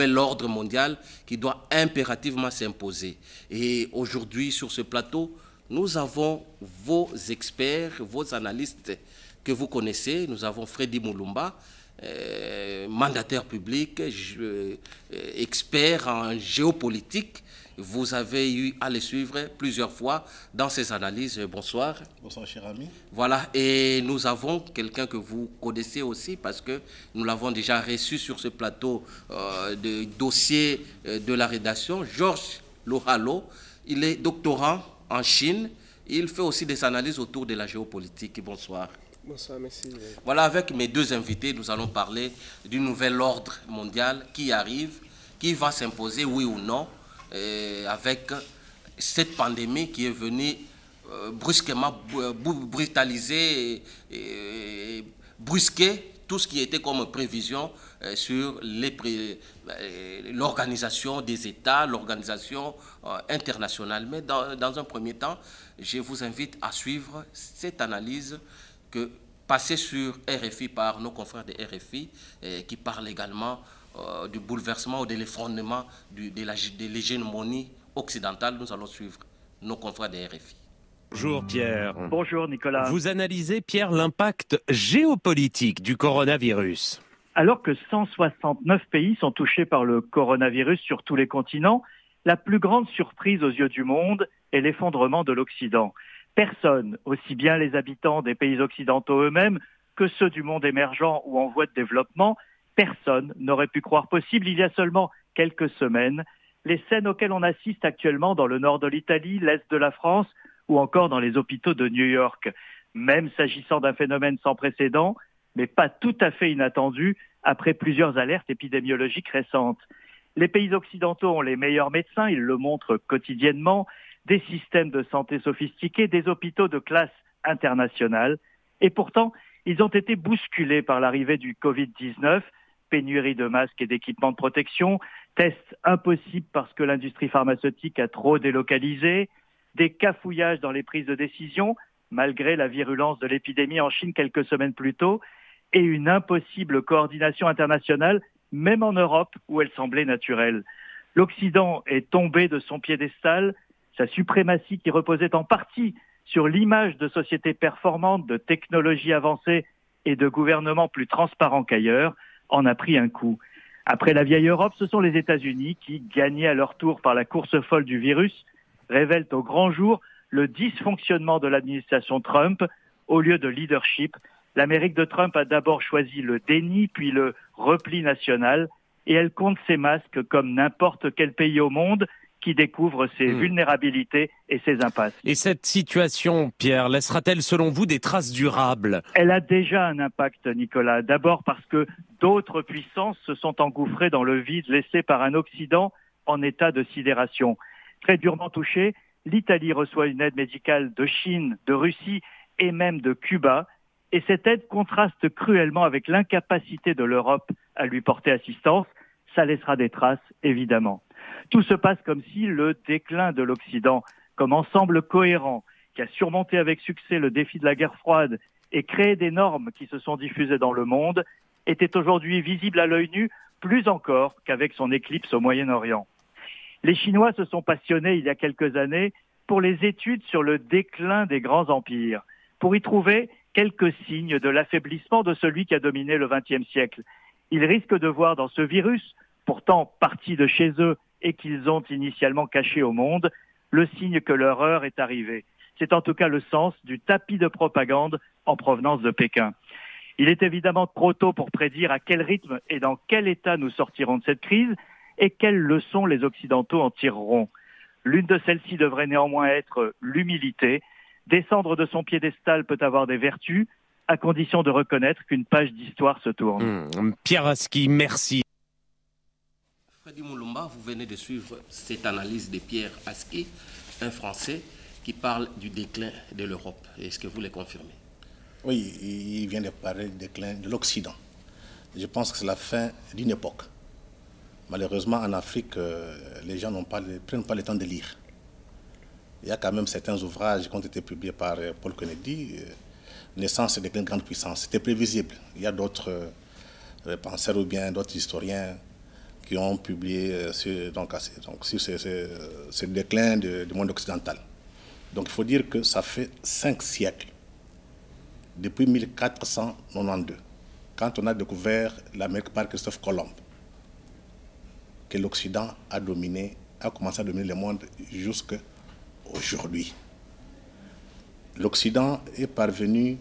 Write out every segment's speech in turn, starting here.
nouvel ordre mondial qui doit impérativement s'imposer. Et aujourd'hui, sur ce plateau, nous avons vos experts, vos analystes que vous connaissez. Nous avons Freddy Mulumba, mandataire public, expert en géopolitique. Vous avez eu à les suivre plusieurs fois dans ces analyses. Bonsoir. Bonsoir, cher ami. Voilà, et nous avons quelqu'un que vous connaissez aussi parce que nous l'avons déjà reçu sur ce plateau de dossier de la rédaction, Georges Lohalo. Il est doctorant en Chine. Il fait aussi des analyses autour de la géopolitique. Bonsoir. Bonsoir, merci. Voilà, avec mes deux invités, nous allons parler du nouvel ordre mondial qui arrive, qui va s'imposer, oui ou non, avec cette pandémie qui est venue brusquement brutaliser et brusquer tout ce qui était comme prévision sur l'organisation des États, l'organisation internationale. Mais dans un premier temps, je vous invite à suivre cette analyse passée sur RFI par nos confrères de RFI qui parlent également du bouleversement ou de l'effondrement de l'hégémonie occidentale. Nous allons suivre nos confrères de RFI. Bonjour Pierre. Bonjour Nicolas. Vous analysez, Pierre, l'impact géopolitique du coronavirus. Alors que 169 pays sont touchés par le coronavirus sur tous les continents, la plus grande surprise aux yeux du monde est l'effondrement de l'Occident. Personne, aussi bien les habitants des pays occidentaux eux-mêmes que ceux du monde émergent ou en voie de développement, personne n'aurait pu croire possible il y a seulement quelques semaines les scènes auxquelles on assiste actuellement dans le nord de l'Italie, l'est de la France ou encore dans les hôpitaux de New York. Même s'agissant d'un phénomène sans précédent, mais pas tout à fait inattendu après plusieurs alertes épidémiologiques récentes. Les pays occidentaux ont les meilleurs médecins, ils le montrent quotidiennement, des systèmes de santé sophistiqués, des hôpitaux de classe internationale. Et pourtant, ils ont été bousculés par l'arrivée du Covid-19, pénurie de masques et d'équipements de protection, tests impossibles parce que l'industrie pharmaceutique a trop délocalisé, des cafouillages dans les prises de décision, malgré la virulence de l'épidémie en Chine quelques semaines plus tôt, et une impossible coordination internationale, même en Europe, où elle semblait naturelle. L'Occident est tombé de son piédestal, sa suprématie qui reposait en partie sur l'image de sociétés performantes, de technologies avancées et de gouvernements plus transparents qu'ailleurs, en a pris un coup. Après la vieille Europe, ce sont les États-Unis qui, gagnés à leur tour par la course folle du virus, révèlent au grand jour le dysfonctionnement de l'administration Trump au lieu de leadership. L'Amérique de Trump a d'abord choisi le déni, puis le repli national, et elle compte ses masques comme n'importe quel pays au monde qui découvre ses vulnérabilités et ses impasses. Et cette situation, Pierre, laissera-t-elle selon vous des traces durables? Elle a déjà un impact, Nicolas. D'abord parce que d'autres puissances se sont engouffrées dans le vide laissé par un Occident en état de sidération. Très durement touchée, l'Italie reçoit une aide médicale de Chine, de Russie et même de Cuba. Et cette aide contraste cruellement avec l'incapacité de l'Europe à lui porter assistance. Ça laissera des traces, évidemment. Tout se passe comme si le déclin de l'Occident, comme ensemble cohérent, qui a surmonté avec succès le défi de la guerre froide et créé des normes qui se sont diffusées dans le monde, était aujourd'hui visible à l'œil nu, plus encore qu'avec son éclipse au Moyen-Orient. Les Chinois se sont passionnés il y a quelques années pour les études sur le déclin des grands empires, pour y trouver quelques signes de l'affaiblissement de celui qui a dominé le XXe siècle. Ils risquent de voir dans ce virus, pourtant parti de chez eux et qu'ils ont initialement caché au monde, le signe que leur heure est arrivée. C'est en tout cas le sens du tapis de propagande en provenance de Pékin. Il est évidemment trop tôt pour prédire à quel rythme et dans quel état nous sortirons de cette crise et quelles leçons les Occidentaux en tireront. L'une de celles-ci devrait néanmoins être l'humilité. Descendre de son piédestal peut avoir des vertus, à condition de reconnaître qu'une page d'histoire se tourne. Pierre Aski, merci. Freddy Mulumba, vous venez de suivre cette analyse de Pierre Aski, un Français qui parle du déclin de l'Europe. Est-ce que vous le confirmez? Oui, il vient de parler du déclin de l'Occident. Je pense que c'est la fin d'une époque. Malheureusement, en Afrique, les gens ne prennent pas le temps de lire. Il y a quand même certains ouvrages qui ont été publiés par Paul Kennedy, Naissance et déclin de grande puissance. C'était prévisible. Il y a d'autres penseurs ou bien d'autres historiens qui ont publié sur ce déclin du monde occidental. Donc il faut dire que ça fait 5 siècles, depuis 1492, quand on a découvert l'Amérique par Christophe Colomb, que l'Occident a commencé à dominer le monde jusqu'à aujourd'hui. L'Occident est parvenu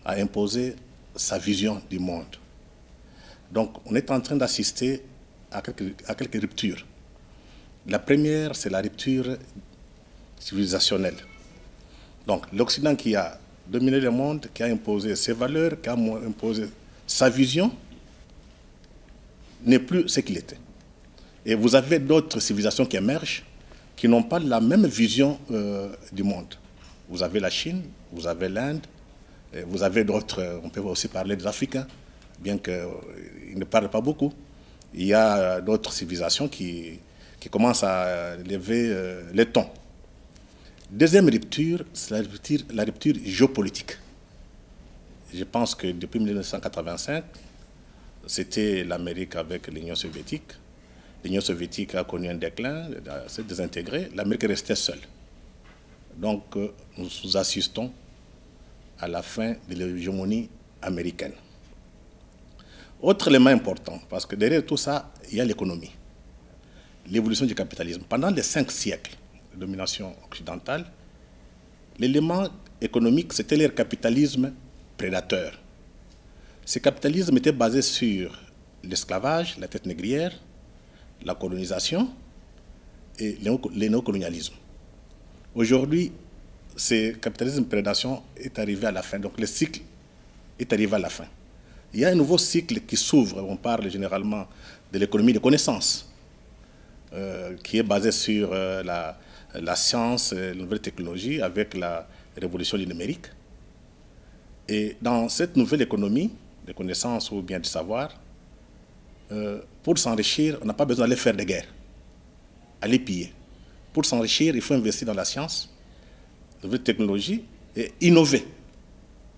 à imposer sa vision du monde. Donc on est en train d'assister à quelques ruptures. La première, c'est la rupture civilisationnelle. Donc l'Occident qui a dominé le monde, qui a imposé ses valeurs, qui a imposé sa vision, n'est plus ce qu'il était. Et vous avez d'autres civilisations qui émergent, qui n'ont pas la même vision du monde. Vous avez la Chine, vous avez l'Inde, vous avez d'autres, on peut aussi parler des Africains, bien qu'ils ne parlent pas beaucoup. Il y a d'autres civilisations qui commencent à lever les tons. Deuxième rupture, c'est la rupture géopolitique. Je pense que depuis 1985, c'était l'Amérique avec l'Union soviétique. L'Union soviétique a connu un déclin, s'est désintégrée, l'Amérique est restée seule. Donc nous assistons à la fin de l'hégémonie américaine. Autre élément important, parce que derrière tout ça, il y a l'économie, l'évolution du capitalisme. Pendant les 5 siècles de domination occidentale, l'élément économique, c'était le capitalisme prédateur. Ce capitalisme était basé sur l'esclavage, la traite négrière, la colonisation et le néocolonialisme. Aujourd'hui, ce capitalisme prédation est arrivé à la fin, donc le cycle est arrivé à la fin. Il y a un nouveau cycle qui s'ouvre, on parle généralement de l'économie de connaissance, qui est basée sur la science, les nouvelles technologies, avec la révolution du numérique. Et dans cette nouvelle économie de connaissance ou bien du savoir, pour s'enrichir, on n'a pas besoin d'aller faire des guerres, aller piller. Pour s'enrichir, il faut investir dans la science, la nouvelle technologie et innover.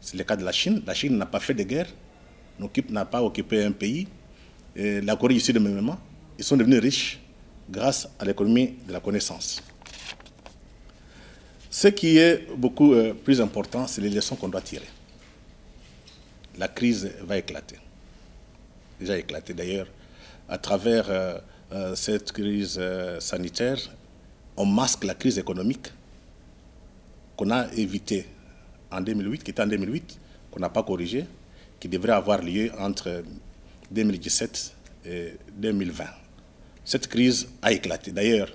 C'est le cas de la Chine. La Chine n'a pas fait de guerre, n'a pas occupé un pays. Et la Corée du Sud, même, ils sont devenus riches grâce à l'économie de la connaissance. Ce qui est beaucoup plus important, c'est les leçons qu'on doit tirer. La crise va éclater. Déjà éclaté d'ailleurs. À travers cette crise sanitaire, on masque la crise économique qu'on a évitée en 2008, qui était en 2008, qu'on n'a pas corrigée, qui devrait avoir lieu entre 2017 et 2020. Cette crise a éclaté. D'ailleurs,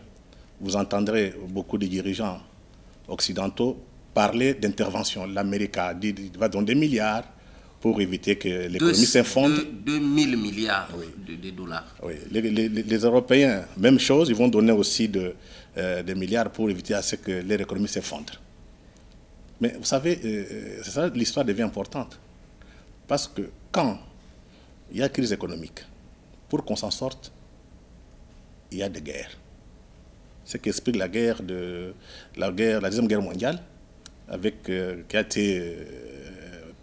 vous entendrez beaucoup de dirigeants occidentaux parler d'intervention. L'Amérique a dit qu'il va donner des milliards pour éviter que l'économie s'effondre. 2000 milliards de dollars. Oui. Les Européens, même chose, ils vont donner aussi des milliards pour éviter à ce que leur économie s'effondre. Mais vous savez, c'est ça, l'histoire devient importante. Parce que quand il y a crise économique, pour qu'on s'en sorte, il y a des guerres. Ce qui explique la Deuxième Guerre mondiale, qui a été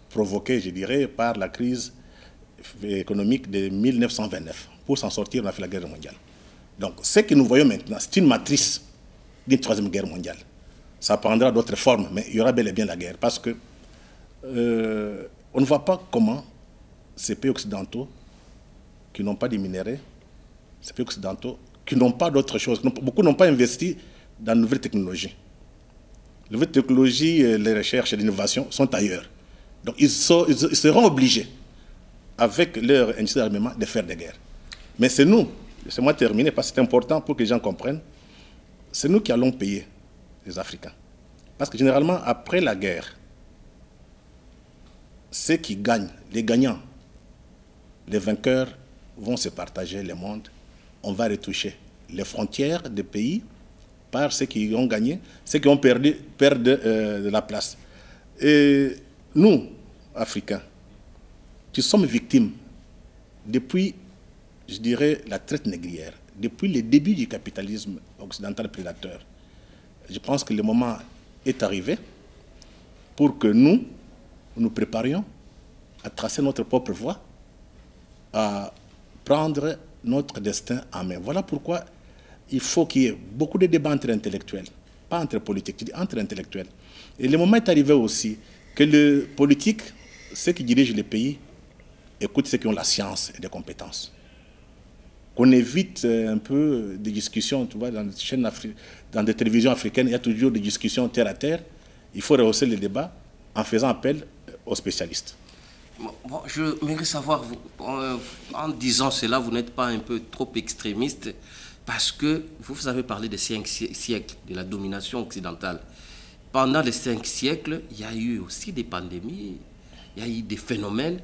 provoquée, je dirais, par la crise économique de 1929. Pour s'en sortir, on a fait la guerre mondiale. Donc, ce que nous voyons maintenant, c'est une matrice d'une troisième guerre mondiale. Ça prendra d'autres formes, mais il y aura bel et bien la guerre. Parce que on ne voit pas comment ces pays occidentaux qui n'ont pas de minéraux, ces pays occidentaux qui n'ont pas d'autre chose, beaucoup n'ont pas investi dans de nouvelles technologies. Les nouvelles technologies, les recherches et l'innovation sont ailleurs. Donc ils seront obligés, avec leur industrie d'armement, de faire des guerres. Mais c'est nous, laissez-moi terminer parce que c'est important pour que les gens comprennent, c'est nous qui allons payer les Africains. Parce que généralement, après la guerre, ceux qui gagnent, les gagnants, les vainqueurs vont se partager le monde. On va retoucher les frontières des pays par ceux qui ont gagné, ceux qui ont perdu perdent de la place. Et nous, Africains, qui sommes victimes depuis, je dirais, la traite négrière, depuis le début du capitalisme occidental prédateur, je pense que le moment est arrivé pour que nous préparions à tracer notre propre voie, à prendre notre destin en main. Voilà pourquoi il faut qu'il y ait beaucoup de débats entre intellectuels, pas entre politiques, je dis entre intellectuels. Et le moment est arrivé aussi que le politique, ceux qui dirigent les pays, écoutent ceux qui ont la science et des compétences. Qu'on évite un peu des discussions, tu vois, dans des chaînes dans des télévisions africaines, il y a toujours des discussions terre à terre. Il faut rehausser le débat en faisant appel aux spécialistes. Bon, je voudrais savoir, en disant cela, vous n'êtes pas un peu trop extrémiste, parce que vous avez parlé des 5 siècles de la domination occidentale. Pendant les 5 siècles, il y a eu aussi des pandémies, il y a eu des phénomènes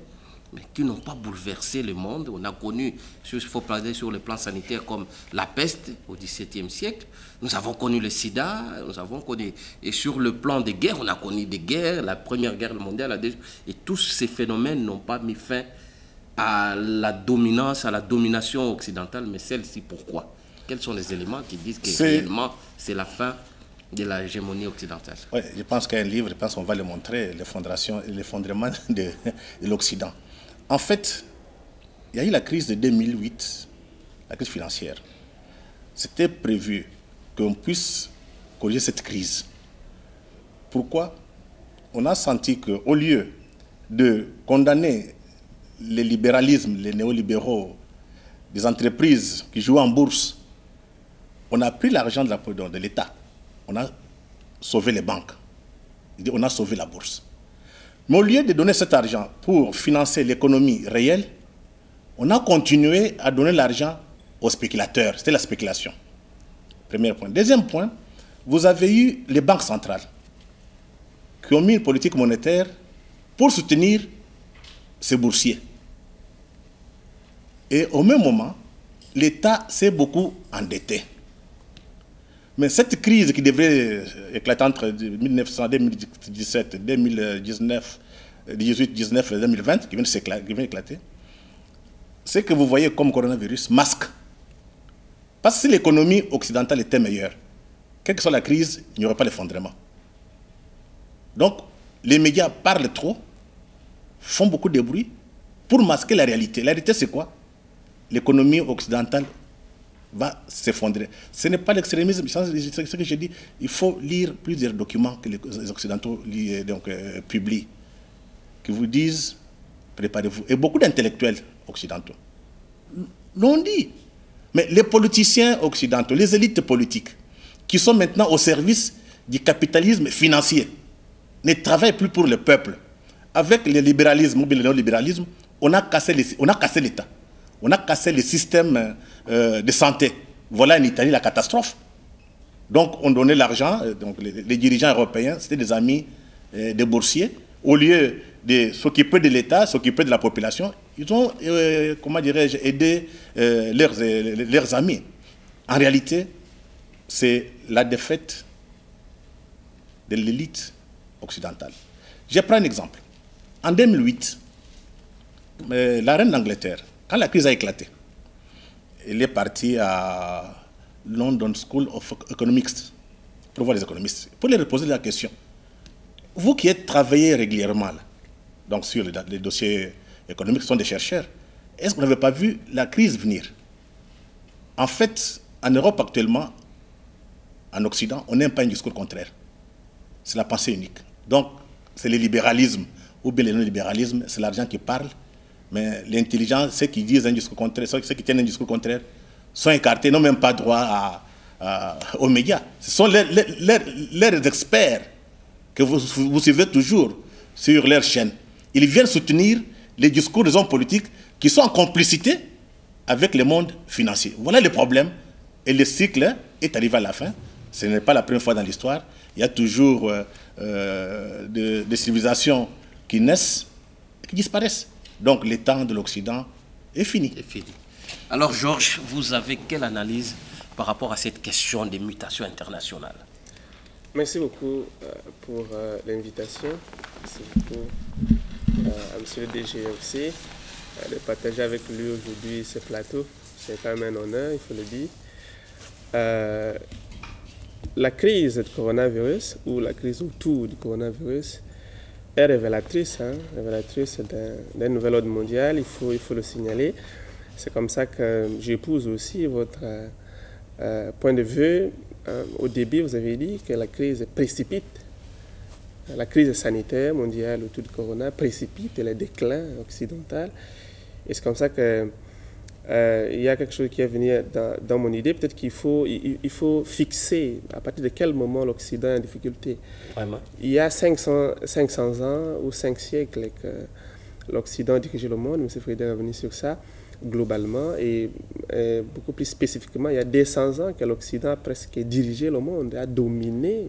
mais qui n'ont pas bouleversé le monde. On a connu, il faut parler sur le plan sanitaire, comme la peste au XVIIe siècle. Nous avons connu le sida, nous avons connu, et sur le plan des guerres, on a connu des guerres, la Première Guerre mondiale, la deuxième, et tous ces phénomènes n'ont pas mis fin à la dominance, à la domination occidentale, mais celle-ci, pourquoi? Quels sont les éléments qui disent que réellement c'est la fin de l'hégémonie occidentale? Oui, je pense qu'il y a un livre, je pense qu'on va le montrer, l'effondrement de l'Occident. En fait, il y a eu la crise de 2008, la crise financière. C'était prévu qu'on puisse corriger cette crise. Pourquoi? On a senti qu'au lieu de condamner le libéralisme, les néolibéraux, des entreprises qui jouent en bourse, on a pris l'argent de l'État. On a sauvé les banques. On a sauvé la bourse. Mais au lieu de donner cet argent pour financer l'économie réelle, on a continué à donner l'argent aux spéculateurs. C'était la spéculation. Premier point. Deuxième point, vous avez eu les banques centrales qui ont mis une politique monétaire pour soutenir ces boursiers. Et au même moment, l'État s'est beaucoup endetté. Mais cette crise qui devrait éclater entre 2017, 2019, 2018, 2019 et 2020, qui vient éclater, ce que vous voyez comme coronavirus masque. Parce que si l'économie occidentale était meilleure, quelle que soit la crise, il n'y aurait pas l'effondrement. Donc, les médias parlent trop, font beaucoup de bruit pour masquer la réalité. La réalité, c'est quoi? L'économie occidentale va s'effondrer. Ce n'est pas l'extrémisme, c'est ce que je dis. Il faut lire plusieurs documents que les Occidentaux publient, qui vous disent, préparez-vous. Et beaucoup d'intellectuels occidentaux l'ont dit. Mais les politiciens occidentaux, les élites politiques, qui sont maintenant au service du capitalisme financier, ne travaillent plus pour le peuple. Avec le libéralisme ou le néolibéralisme, on a cassé l'État. On a cassé le système de santé. Voilà en Italie la catastrophe. Donc on donnait l'argent, donc les dirigeants européens, c'était des amis des boursiers. Au lieu de s'occuper de l'État, s'occuper de la population, ils ont, comment dirais-je, aidé leurs amis. En réalité, c'est la défaite de l'élite occidentale. Je prends un exemple. En 2008, la reine d'Angleterre, quand la crise a éclaté, elle est partie à London School of Economics pour voir les économistes, pour leur poser la question. Vous qui êtes travaillé régulièrement là, donc sur les dossiers économiques, ce sont des chercheurs, est-ce que vous n'avez pas vu la crise venir? En fait, en Europe actuellement, en Occident, on n'aime pas un discours contraire. C'est la pensée unique. Donc, c'est le libéralisme ou bien le non-libéralisme, c'est l'argent qui parle. Mais l'intelligence, ceux qui disent un discours contraire, ceux qui tiennent un discours contraire, sont écartés, n'ont même pas droit aux médias. Ce sont leurs experts que vous suivez toujours sur leur chaîne. Ils viennent soutenir les discours des hommes politiques qui sont en complicité avec le monde financier. Voilà le problème. Et le cycle est arrivé à la fin. Ce n'est pas la première fois dans l'histoire. Il y a toujours des civilisations qui naissent et qui disparaissent. Donc, le temps de l'Occident est fini. Alors, Georges, vous avez quelle analyse par rapport à cette question des mutations internationales? Merci beaucoup pour l'invitation. Merci beaucoup à M. le DG aussi de partager avec lui aujourd'hui ce plateau. C'est quand même un honneur, il faut le dire. La crise du coronavirus, ou la crise autour du coronavirus, est révélatrice d'un nouvel ordre mondial, il faut le signaler. C'est comme ça que j'épouse aussi votre point de vue. Au début, vous avez dit que la crise précipite, la crise sanitaire mondiale autour du corona précipite le déclin occidental. Et c'est comme ça que il y a quelque chose qui est venu dans mon idée. Peut-être qu'il faut, il faut fixer à partir de quel moment l'Occident est en difficulté. Vraiment. Il y a 500 ans ou 5 siècles que l'Occident dirigeait le monde. M. Frédéric est revenu sur ça globalement et beaucoup plus spécifiquement, il y a 200 ans que l'Occident a presque dirigé le monde, a dominé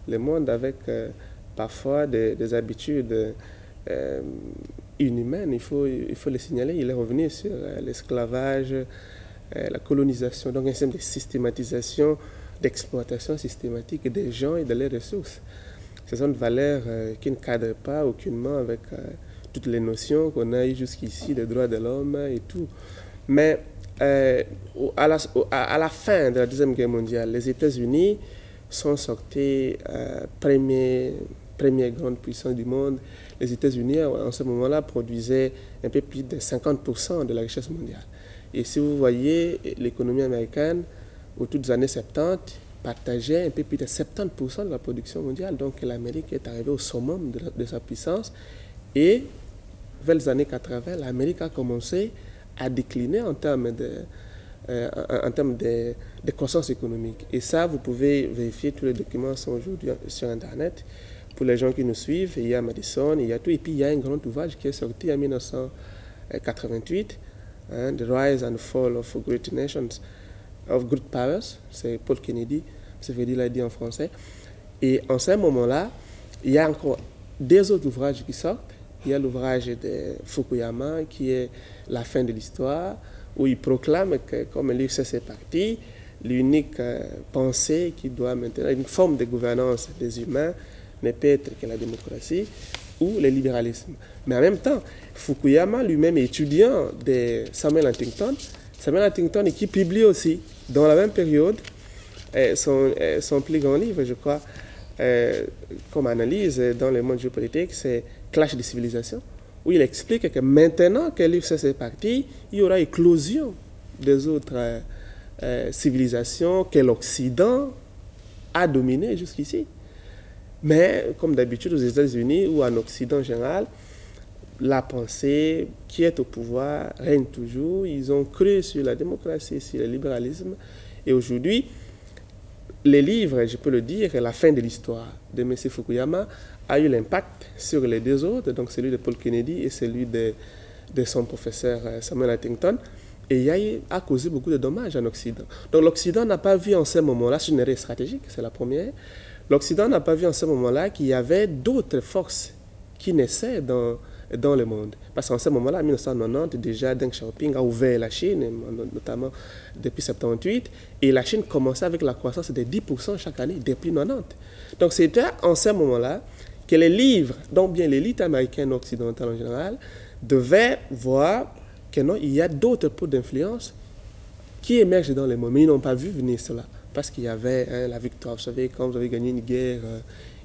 le monde avec parfois des habitudes inhumaine, il faut le signaler. Il est revenu sur l'esclavage, la colonisation, donc un système de systématisation, d'exploitation systématique des gens et de leurs ressources. Ce sont des valeurs qui ne cadrent pas aucunement avec toutes les notions qu'on a eues jusqu'ici, des droits de l'homme et tout. Mais à la fin de la Deuxième Guerre mondiale, les États-Unis sont sortis première grande puissance du monde. Les États-Unis, en ce moment-là, produisaient un peu plus de 50% de la richesse mondiale. Et si vous voyez, l'économie américaine, autour des années 70, partageait un peu plus de 70% de la production mondiale. Donc l'Amérique est arrivée au summum de sa puissance. Et vers les années 80, l'Amérique a commencé à décliner en termes de croissance économique. Et ça, vous pouvez vérifier, tous les documents sont aujourd'hui sur Internet. Pour les gens qui nous suivent, il y a Madison, il y a tout. Et puis, il y a un grand ouvrage qui est sorti en 1988, The Rise and Fall of Great Nations, of Great Powers. C'est Paul Kennedy, M. Freddy l'a dit en français. Et en ce moment-là, il y a encore des autres ouvrages qui sortent. Il y a l'ouvrage de Fukuyama, qui est La fin de l'histoire, où il proclame que, comme l'URSS est parti, l'unique pensée qui doit maintenir, une forme de gouvernance des humains, ne peut être que la démocratie ou le libéralisme. Mais en même temps, Fukuyama lui-même est étudiant de Samuel Huntington. Samuel Huntington qui publie aussi, dans la même période, son plus grand livre, je crois, comme analyse dans le monde géopolitique, c'est Clash des civilisations, où il explique que maintenant que l'URSS est parti, il y aura éclosion des autres civilisations que l'Occident a dominées jusqu'ici. Mais, comme d'habitude aux États-Unis ou en Occident en général, la pensée qui est au pouvoir règne toujours. Ils ont cru sur la démocratie, sur le libéralisme. Et aujourd'hui, les livres, je peux le dire, La fin de l'histoire de M. Fukuyama a eu l'impact sur les deux autres, donc celui de Paul Kennedy et celui de son professeur Samuel Huntington. Et il a causé beaucoup de dommages en Occident. Donc l'Occident n'a pas vu en ce moment-là, c'est une erreur stratégique, c'est la première. L'Occident n'a pas vu en ce moment-là qu'il y avait d'autres forces qui naissaient dans le monde. Parce qu'en ce moment-là, en 1990, déjà Deng Xiaoping a ouvert la Chine, notamment depuis 1978, et la Chine commençait avec la croissance de 10% chaque année depuis 1990. Donc c'était en ce moment-là que les livres, donc bien l'élite américaine occidentale en général, devaient voir que non, il y a d'autres pôles d'influence qui émergent dans le monde, mais ils n'ont pas vu venir cela. Parce qu'il y avait la victoire. Vous savez, quand vous avez gagné une guerre,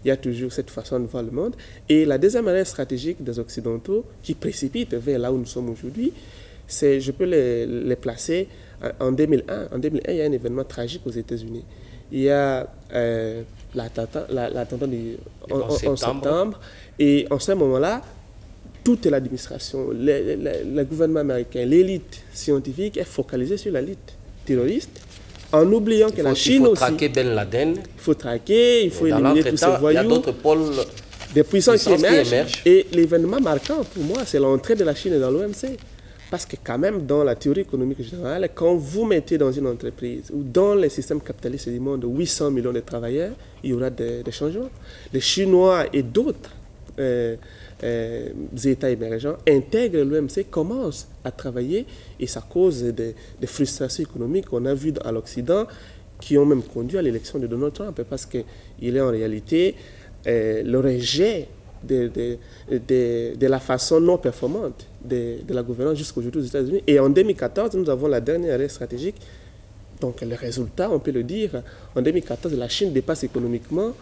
il y a toujours cette façon de voir le monde. Et la deuxième erreur stratégique des Occidentaux, qui précipite vers là où nous sommes aujourd'hui, c'est, je peux les placer en 2001. En 2001, il y a un événement tragique aux États-Unis. Il y a l'attentat du 11 septembre. Et en ce moment-là, toute l'administration, le gouvernement américain, l'élite scientifique est focalisée sur l'élite terroriste, en oubliant que la Chine aussi... Il faut traquer Ben Laden. Il faut traquer, il faut éliminer tous ces voyous. Il y a d'autres pôles... Des puissances qui émergent. Et l'événement marquant pour moi, c'est l'entrée de la Chine dans l'OMC. Parce que quand même, dans la théorie économique générale, quand vous mettez dans une entreprise ou dans le système capitaliste du monde 800 millions de travailleurs, il y aura des changements. Les Chinois et d'autres États émergents intègrent l'OMC, commencent à travailler et ça cause des frustrations économiques qu'on a vues à l'Occident qui ont même conduit à l'élection de Donald Trump parce qu'il est en réalité le rejet de la façon non performante de la gouvernance jusqu'aujourd'hui aux États-Unis. Et en 2014, nous avons la dernière erreur stratégique. Donc le résultat, on peut le dire, en 2014, la Chine dépasse économiquement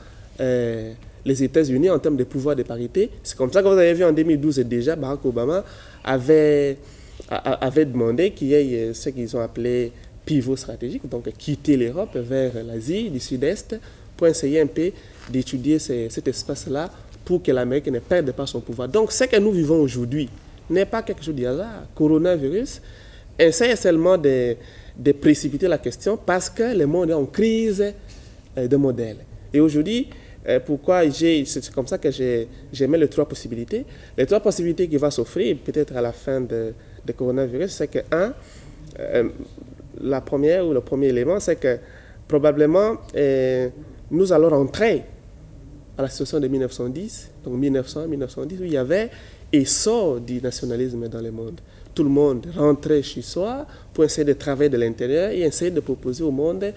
les États-Unis en termes de pouvoir de parité. C'est comme ça que vous avez vu en 2012 déjà, Barack Obama avait avait demandé qu'il y ait ce qu'ils ont appelé pivot stratégique, donc quitter l'Europe vers l'Asie du Sud-Est pour essayer un peu d'étudier cet espace-là pour que l'Amérique ne perde pas son pouvoir. Donc ce que nous vivons aujourd'hui n'est pas quelque chose de hasard. Coronavirus essaie seulement de précipiter la question parce que le monde est en crise de modèle. Et aujourd'hui, pourquoi c'est comme ça que j'ai mis les 3 possibilités. Les 3 possibilités qui vont s'offrir peut-être à la fin de coronavirus, c'est que la première ou le premier élément, c'est que probablement nous allons rentrer à la situation de 1910, donc 1900-1910, où il y avait essor du nationalisme dans le monde. Tout le monde rentrait chez soi pour essayer de travailler de l'intérieur et essayer de proposer au monde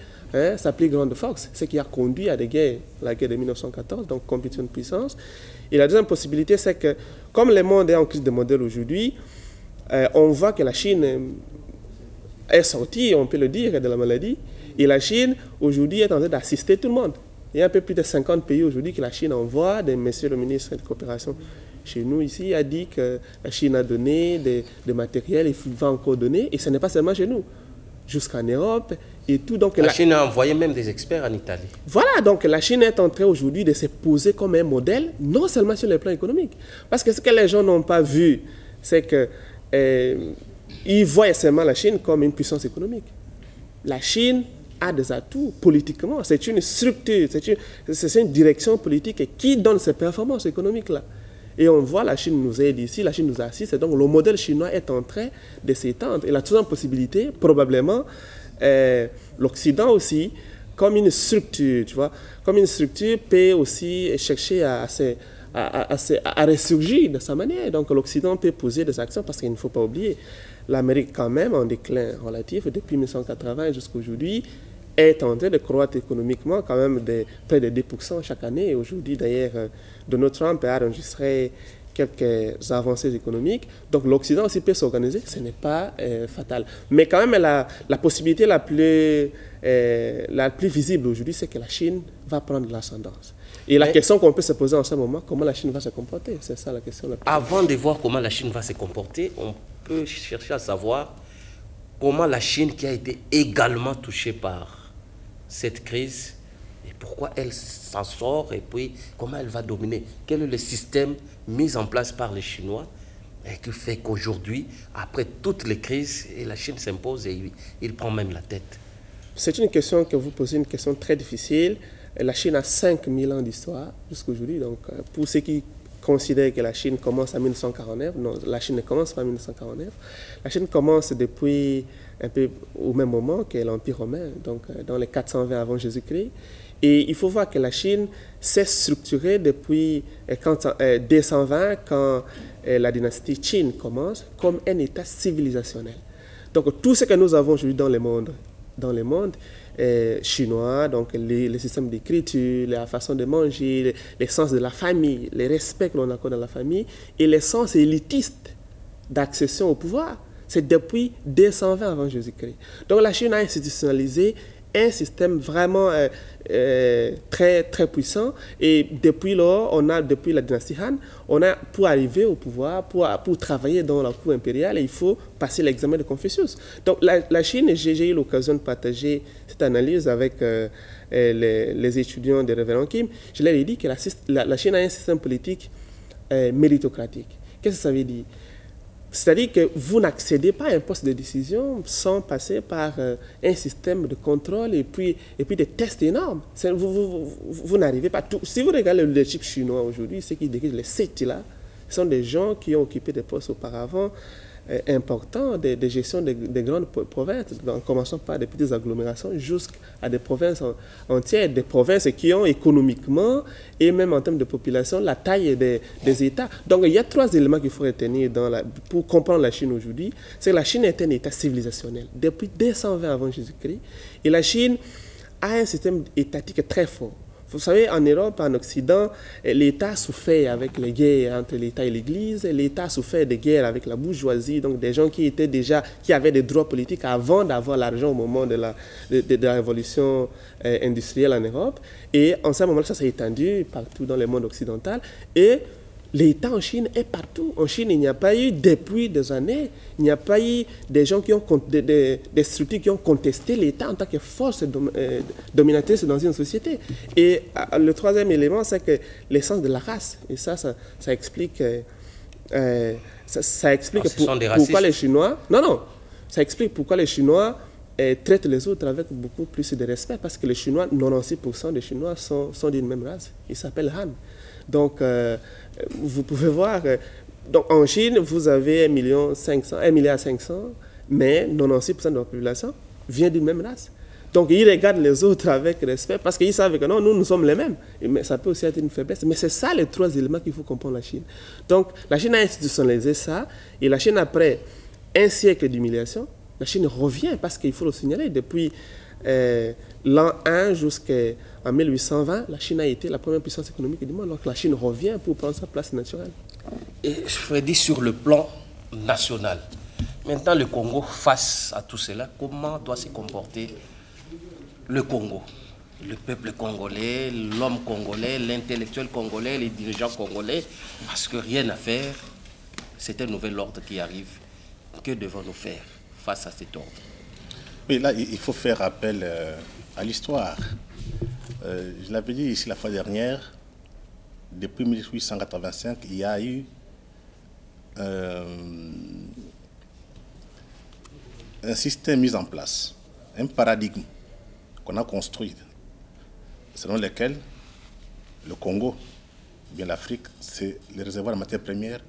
sa plus grande force, ce qui a conduit à des guerres, la guerre de 1914, donc compétition de puissance. Et la deuxième possibilité, c'est que comme le monde est en crise de modèle aujourd'hui, on voit que la Chine est sortie, on peut le dire, de la maladie, et la Chine aujourd'hui est en train d'assister tout le monde. Il y a un peu plus de 50 pays aujourd'hui que la Chine envoie, monsieur le ministre de coopération chez nous ici a dit que la Chine a donné des matériels, il va encore donner, et ce n'est pas seulement chez nous, jusqu'en Europe et tout. Donc, la Chine a envoyé même des experts en Italie. Voilà, donc la Chine est en train aujourd'hui de se poser comme un modèle, non seulement sur le plan économique. Parce que ce que les gens n'ont pas vu, c'est qu'ils voient seulement la Chine comme une puissance économique. La Chine a des atouts politiquement, c'est une structure, c'est une direction politique qui donne ces performances économiques-là. Et on voit la Chine nous aide ici, la Chine nous assiste, et donc le modèle chinois est en train de s'étendre. Et la troisième possibilité, probablement, l'Occident aussi, comme une structure, tu vois, comme une structure peut aussi chercher à ressurgir de sa manière. Donc l'Occident peut poser des actions parce qu'il ne faut pas oublier, l'Amérique quand même en déclin relatif depuis 1980 jusqu'à aujourd'hui, est en train de croître économiquement quand même de près de 2% chaque année. Et aujourd'hui, d'ailleurs, Donald Trump a enregistré quelques avancées économiques. Donc l'Occident aussi peut s'organiser, ce n'est pas fatal. Mais quand même, la possibilité la plus visible aujourd'hui, c'est que la Chine va prendre l'ascendance. Et la question qu'on peut se poser en ce moment, comment la Chine va se comporter? C'est ça la question. Avant de voir comment la Chine va se comporter, on peut chercher à savoir comment la Chine, qui a été également touchée par cette crise, et pourquoi elle s'en sort, et puis comment elle va dominer. Quel est le système mis en place par les Chinois et qui fait qu'aujourd'hui, après toutes les crises, la Chine s'impose et il prend même la tête? C'est une question que vous posez, une question très difficile. La Chine a 5000 ans d'histoire jusqu'à aujourd'hui. Donc, pour ceux qui considèrent que la Chine commence en 1949, non, la Chine ne commence pas en 1949. La Chine commence depuis un peu au même moment que l'Empire romain, donc dans les 420 avant Jésus-Christ. Et il faut voir que la Chine s'est structurée depuis 220, quand la dynastie Qin commence, comme un État civilisationnel. Donc tout ce que nous avons aujourd'hui dans le monde chinois, donc les systèmes d'écriture, la façon de manger, les sens de la famille, les respects que l'on accorde à la famille, et les sens élitistes d'accession au pouvoir, c'est depuis 220 avant Jésus-Christ. Donc la Chine a institutionnalisé un système vraiment très, très puissant. Et depuis lors, depuis la dynastie Han, pour arriver au pouvoir, pour travailler dans la cour impériale, il faut passer l'examen de Confucius. Donc la Chine, j'ai eu l'occasion de partager cette analyse avec les étudiants de Révérend Kim. Je leur ai dit que la Chine a un système politique méritocratique. Qu'est-ce que ça veut dire? C'est-à-dire que vous n'accédez pas à un poste de décision sans passer par un système de contrôle et puis des tests énormes. Vous n'arrivez pas. Si vous regardez le leadership chinois aujourd'hui, ceux qui dirigent les sectes-là, ce sont des gens qui ont occupé des postes auparavant importants de gestion des grandes provinces, en commençant par des petites agglomérations jusqu'à des provinces entières, des provinces qui ont économiquement et même en termes de population la taille des États. Donc il y a 3 éléments qu'il faut retenir pour comprendre la Chine aujourd'hui. C'est que la Chine est un État civilisationnel depuis 220 avant Jésus-Christ, et la Chine a un système étatique très fort. Vous savez, en Europe, en Occident, l'État a souffert avec les guerres entre l'État et l'Église. L'État a souffert des guerres avec la bourgeoisie, donc des gens qui avaient des droits politiques avant d'avoir l'argent au moment de la révolution industrielle en Europe. Et en ce moment-là, ça s'est étendu partout dans le monde occidental. Et l'État en Chine est partout. En Chine, il n'y a pas eu, depuis des années, il n'y a pas eu des gens qui ont des structures qui ont contesté l'État en tant que force dominatrice dans une société. Et le troisième élément, c'est que l'essence de la race. Et ça explique, ça explique pourquoi les Chinois... Non, ça explique pourquoi les Chinois traitent les autres avec beaucoup plus de respect, parce que les Chinois, 96% des Chinois sont d'une même race. Ils s'appellent Han. Donc, vous pouvez voir, donc en Chine, vous avez 1,5 milliard, mais 96% de la population vient d'une même race. Donc, ils regardent les autres avec respect, parce qu'ils savent que non, nous sommes les mêmes. Mais ça peut aussi être une faiblesse. Mais c'est ça les trois éléments qu'il faut comprendre la Chine. Donc, la Chine a institutionnalisé ça, et la Chine, après un siècle d'humiliation, la Chine revient, parce qu'il faut le signaler, depuis l'an 1 jusqu'en 1820, la Chine a été la première puissance économique du monde. Donc la Chine revient pour prendre sa place naturelle. Et je veux dire sur le plan national. Maintenant, le Congo, face à tout cela, comment doit se comporter le Congo? Le peuple congolais, l'homme congolais, l'intellectuel congolais, les dirigeants congolais, parce que rien à faire, c'est un nouvel ordre qui arrive. Que devons-nous faire face à cet ordre? Oui, là, il faut faire appel à l'histoire. Je l'avais dit ici la fois dernière, depuis 1885, il y a eu un système mis en place, un paradigme qu'on a construit, selon lequel le Congo, bien l'Afrique, c'est le réservoir de matières premières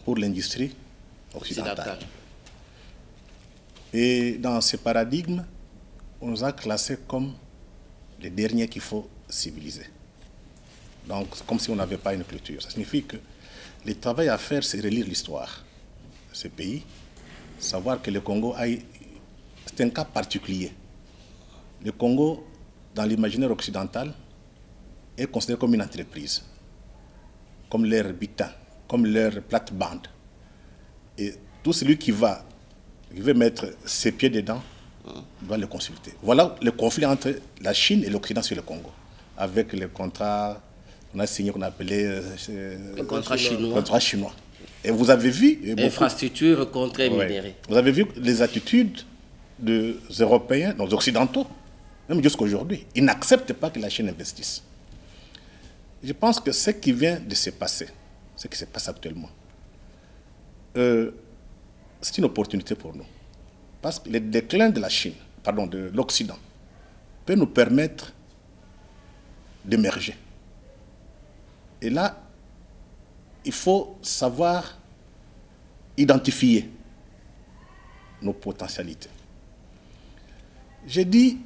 pour l'industrie occidentale. Et dans ce paradigme, on nous a classés comme les derniers qu'il faut civiliser. Donc, comme si on n'avait pas une culture. Ça signifie que le travail à faire, c'est relire l'histoire de ce pays, savoir que le Congo c'est un cas particulier. Le Congo, dans l'imaginaire occidental, est considéré comme une entreprise, comme leur butin, comme leur plate-bande. Et tout celui qui veut mettre ses pieds dedans, doit le consulter. Voilà le conflit entre la Chine et l'Occident sur le Congo, avec le contrat qu'on a signé, qu'on a appelé le contrat chinois. Et vous avez vu... Infrastructure contre minéraux. Vous avez vu les attitudes des Européens, des Occidentaux, même jusqu'aujourd'hui. Ils n'acceptent pas que la Chine investisse. Je pense que ce qui vient de se passer, ce qui se passe actuellement, c'est une opportunité pour nous. Parce que le déclin de la Chine, de l'Occident, peut nous permettre d'émerger. Et là, il faut savoir identifier nos potentialités. J'ai dit,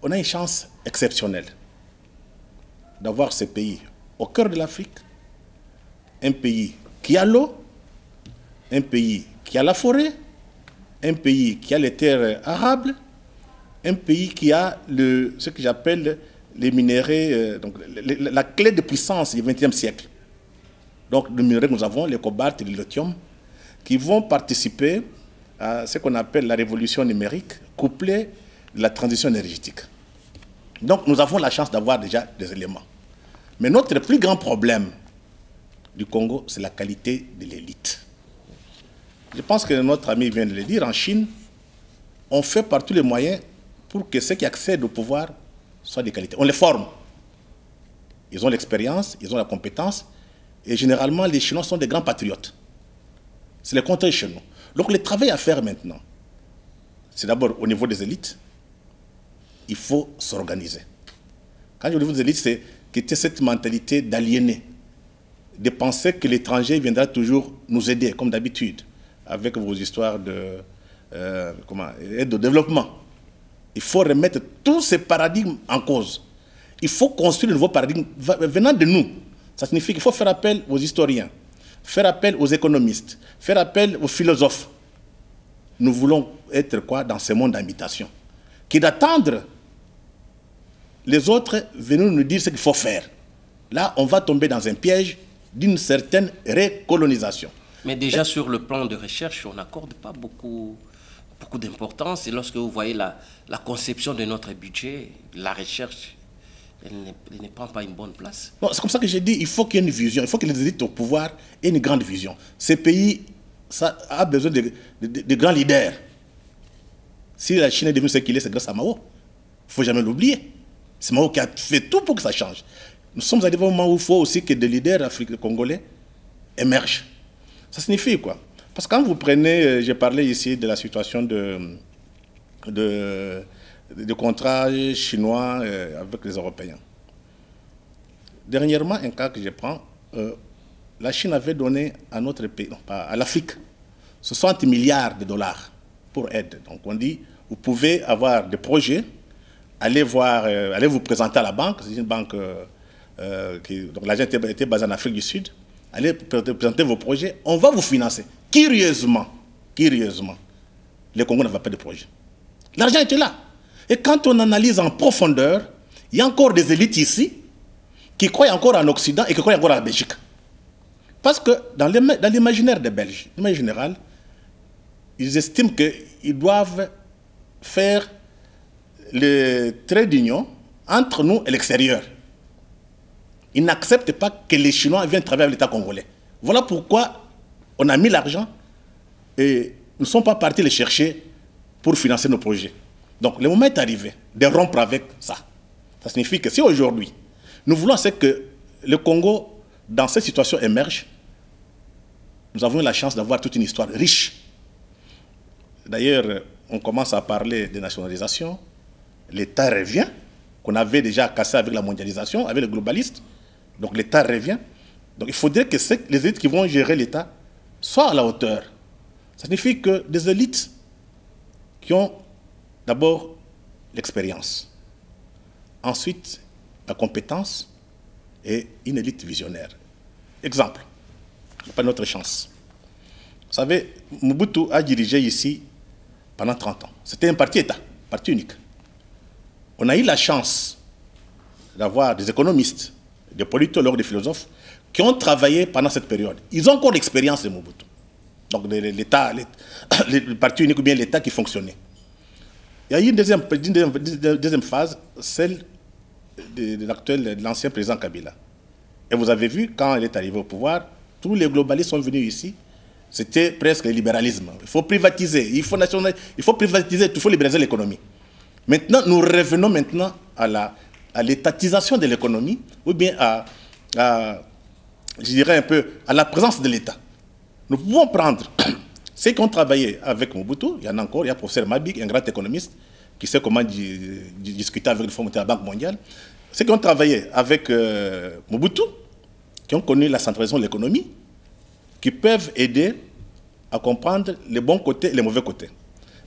on a une chance exceptionnelle d'avoir ce pays au cœur de l'Afrique, un pays qui a l'eau, un pays qui a la forêt, un pays qui a les terres arables, un pays qui a ce que j'appelle les minéraux, donc la clé de puissance du XXe siècle. Donc, les minéraux que nous avons, le cobalt et le lithium, qui vont participer à ce qu'on appelle la révolution numérique, couplée de la transition énergétique. Donc, nous avons la chance d'avoir déjà des éléments. Mais notre plus grand problème du Congo, c'est la qualité de l'élite. Je pense que notre ami vient de le dire, en Chine, on fait par tous les moyens pour que ceux qui accèdent au pouvoir soient de qualité. On les forme. Ils ont l'expérience, ils ont la compétence, et généralement, les Chinois sont des grands patriotes. C'est le contraire chez nous. Donc, le travail à faire maintenant, c'est d'abord au niveau des élites, il faut s'organiser. Quand je dis au niveau des élites, c'est quitter cette mentalité d'aliéner, de penser que l'étranger viendra toujours nous aider, comme d'habitude, avec vos histoires d'aide au développement. Il faut remettre tous ces paradigmes en cause. Il faut construire un nouveau paradigme venant de nous. Ça signifie qu'il faut faire appel aux historiens, faire appel aux économistes, faire appel aux philosophes. Nous voulons être quoi dans ce monde d'imitation, qui d'attendre les autres venir nous dire ce qu'il faut faire. Là, on va tomber dans un piège d'une certaine recolonisation. Mais déjà sur le plan de recherche, on n'accorde pas beaucoup d'importance. Et lorsque vous voyez la conception de notre budget, la recherche elle ne prend pas une bonne place. C'est comme ça que j'ai dit, il faut qu'il y ait une vision, il faut que les élites au pouvoir aient une grande vision. Ces pays ça a besoin de grands leaders. Si la Chine est devenue ce qu'il est, c'est grâce à Mao. Il ne faut jamais l'oublier. C'est Mao qui a fait tout pour que ça change. Nous sommes arrivés au moment où il faut aussi que des leaders africains congolais émergent. Ça signifie quoi? Parce que quand vous prenez, j'ai parlé ici de la situation de contrats chinois avec les Européens. Dernièrement, un cas que je prends, la Chine avait donné à notre pays, non, pas à l'Afrique, 60 milliards de dollars pour aide. Donc on dit, vous pouvez avoir des projets, allez vous présenter à la banque, c'est une banque, donc l'agent était basé en Afrique du Sud, allez présenter vos projets, on va vous financer. Curieusement, le Congo n'avait pas de projet. L'argent était là. Et quand on analyse en profondeur, il y a encore des élites ici qui croient encore en Occident et qui croient encore en Belgique. Parce que dans l'imaginaire des Belges, de manière générale, ils estiment qu'ils doivent faire le trait d'union entre nous et l'extérieur. Ils n'acceptent pas que les Chinois viennent travailler avec l'État congolais. Voilà pourquoi on a mis l'argent et nous ne sommes pas partis les chercher pour financer nos projets. Donc le moment est arrivé de rompre avec ça. Ça signifie que si aujourd'hui, nous voulons que le Congo, dans cette situation, émerge, nous avons eu la chance d'avoir toute une histoire riche. D'ailleurs, on commence à parler de nationalisation. L'État revient, qu'on avait déjà cassé avec la mondialisation, avec les globalistes. Donc l'État revient. Donc il faudrait que les élites qui vont gérer l'État soient à la hauteur. Ça signifie que des élites qui ont d'abord l'expérience, ensuite la compétence et une élite visionnaire. Exemple, pas notre chance. Vous savez, Mobutu a dirigé ici pendant 30 ans. C'était un parti-État, parti unique. On a eu la chance d'avoir des économistes, des politologues, des philosophes qui ont travaillé pendant cette période. Ils ont encore l'expérience de Mobutu. Donc l'État, le parti unique ou bien l'État qui fonctionnait. Il y a eu une deuxième phase, celle de l'ancien président Kabila. Et vous avez vu, quand il est arrivé au pouvoir, tous les globalistes sont venus ici. C'était presque le libéralisme. Il faut privatiser, il faut privatiser, il faut libéraliser l'économie. Maintenant, nous revenons maintenant à l'étatisation de l'économie, ou bien je dirais un peu, à la présence de l'État. Nous pouvons prendre ceux qui ont travaillé avec Mobutu, il y en a encore, il y a le professeur Mabik, un grand économiste, qui sait comment discuter avec le Fonds monétaire de la Banque mondiale. Ceux qui ont travaillé avec Mobutu, qui ont connu la centralisation de l'économie, qui peuvent aider à comprendre les bons côtés et les mauvais côtés.